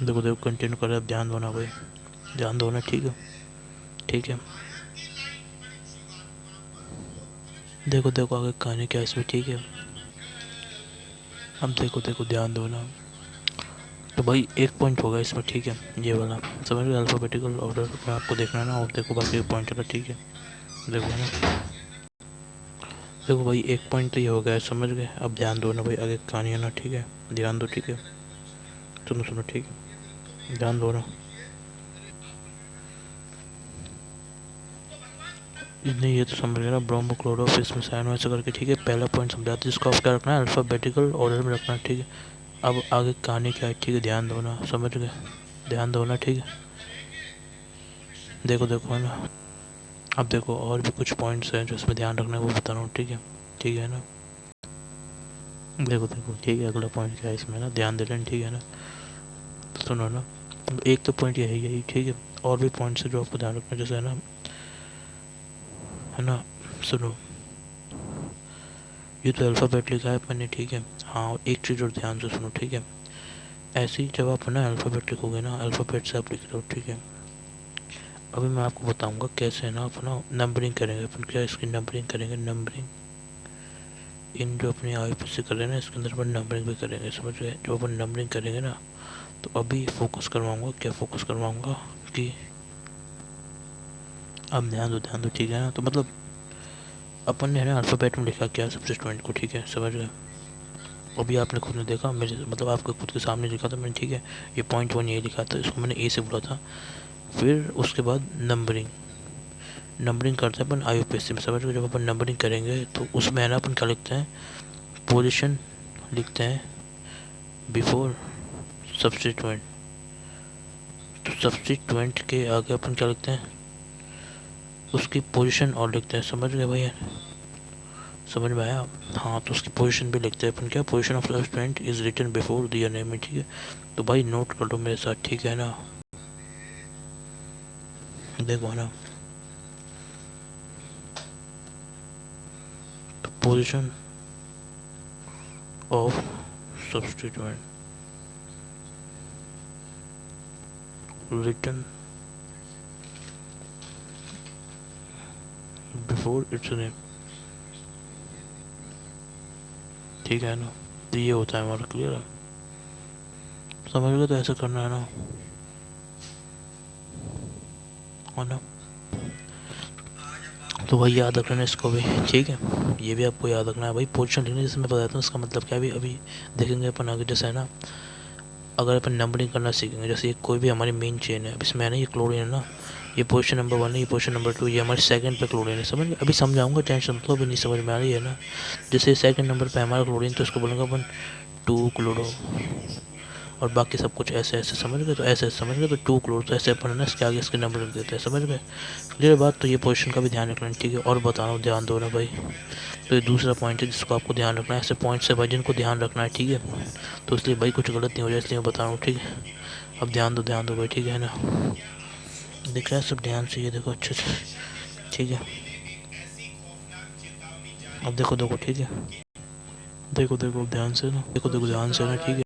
देखो देखो कंटिन्यू कर, अब ध्यान दो ना भाई, ध्यान दो ना। ठीक है, ठीक है। देखो देखो आगे कहानी क्या है इसमें। ठीक है, अब देखो देखो ध्यान दो ना। तो भाई एक पॉइंट होगा इसमें। ठीक है, ये वाला समझ गए, अल्फ़ाबेटिकल ऑर्डर में आपको देखना है ना। और देखो बाकी पॉइंट चला। ठीक है, देखो ना, देखो भाई एक पॉइंट तो ये हो गया है, समझ गए। अब ध्यान दो ना भाई, आगे कहानी है ना। ठीक है, ध्यान दो। ठीक है, सुनो सुनो। ठीक है, ध्यान दो ना। नहीं ये तो समझ गया ना, ब्रोमो क्लोरोफिस में साइन वैसे करके। ठीक है, पहला पॉइंट समझाते जिसको आप क्या रखना है, अल्फ़ाबेटिकल ऑर्डर में रखना है। ठीक है, अब आगे कहानी क्या है। ठीक है, ध्यान दो ना, समझ गए, ध्यान दो ना। ठीक है, देखो देखो है ना। अब देखो और भी कुछ पॉइंट्स हैं जो इसमें ध्यान रखना है, वो बता रहा हूँ। ठीक है, ठीक है ना। देखो देखो ठीक है, अगला पॉइंट क्या है इसमें ना, ध्यान दे लेना। ठीक है ना, तो सुनो ना, एक तो पॉइंट यही यही। ठीक है, और भी पॉइंट्स है जो आपको ध्यान रखना है, जैसे है ना, सुनो। ये तो अल्फ़ाबेट लिखा है मैंने। ठीक है, हाँ, और एक चीज़ और ध्यान से सुनो। ठीक है, ऐसे ही जब आप ना अल्फ़ाबेट लिखोगे ना, अल्फ़ाबेट से आप लिख रहे हो। ठीक है, अभी मैं आपको बताऊंगा कैसे ना अपना नंबरिंग करेंगे। अपन क्या इसकी नंबरिंग करेंगे, नंबरिंग इन जो अपनी IPC कर रहे हैं ना, इसके अंदर अपन नंबरिंग भी करेंगे, समझ गए। जो अपन नंबरिंग करेंगे ना, तो अभी फोकस करवाऊंगा, क्या फोकस करवाऊंगा कि अब ध्यान दो। ठीक है ना, तो मतलब अपन ने है ना अल्फ़ाबेट में लिखा क्या सब्सिट्यूएंट को। ठीक है, समझ गए। अभी आपने खुद ने देखा, मेरे मतलब आपके खुद के सामने लिखा था मैंने। ठीक है, ये पॉइंट वन ये लिखा था, इसको मैंने ए से बोला था। फिर उसके बाद नंबरिंग, नंबरिंग करते हैं अपन IUPAC में, समझ गए। जब अपन नंबरिंग करेंगे तो उसमें है ना अपन क्या लिखते हैं, पोजीशन लिखते हैं बिफोर सब्सिट्यूएंट। तो सब्सिट्यूएंट के आगे अपन क्या लिखते हैं, उसकी पोजीशन और लिखते हैं, समझ गए भैया, समझ में आया। हाँ, तो उसकी पोजीशन भी लिखते हैं अपन, क्या position of substituent is written before their name. ठीक है, तो भाई नोट कर लो मेरे साथ। ठीक है ना, देखो ना, तो position of substituent written before its name. ठीक है ना, तो ये होता है हमारा, क्लियर है, समझ गए। तो ऐसा करना है ना, है ना। तो भाई याद रखना इसको भी। ठीक है, ये भी आपको याद रखना है भाई। पोजीशन लिखने जैसे मैं बताता हूँ, इसका मतलब क्या है अभी देखेंगे अपन आगे। जैसे है ना, अगर अपन नंबरिंग करना सीखेंगे, जैसे ये कोई भी हमारी मेन चेन है, अब इसमें है ना ये क्लोरीन है ना, ये पोजीशन नंबर 1 है, ये पोजीशन नंबर 2, ये हमारे सेकंड पे क्लोरीन है, समझ। अभी समझाऊंगा, टेंशन मतलब अभी नहीं समझ में आ रही है ना। जैसे सेकंड नंबर पे हमारा क्लोरीन, तो इसको बोलेंगे अपन 2 क्लोरो, और बाकी सब कुछ ऐसे ऐसे, समझ गए। तो ऐसे ऐसे समझ गए, तो 2 क्लोर, तो ऐसे अपन ना इसके आगे इसके नंबर लिख देते हैं, समझ गए। क्लियर बात। तो ये पोजीशन का भी ध्यान रखना। ठीक है, और बता रहा हूँ, ध्यान दो ना भाई। तो ये दूसरा पॉइंट है जिसको आपको ध्यान रखना है, ऐसे पॉइंट से भाई जिनको ध्यान रखना है। ठीक है, तो इसलिए भाई कुछ गलत नहीं हो जाए, इसलिए मैं बता रहा हूँ। ठीक है, अब ध्यान दो भाई। ठीक है ना, दिख रहा है सब ध्यान से, ये देखो अच्छे से। ठीक है, अब देखो देखो। ठीक है, देखो देखो ध्यान से ना, देखो देखो ध्यान से ना। ठीक है।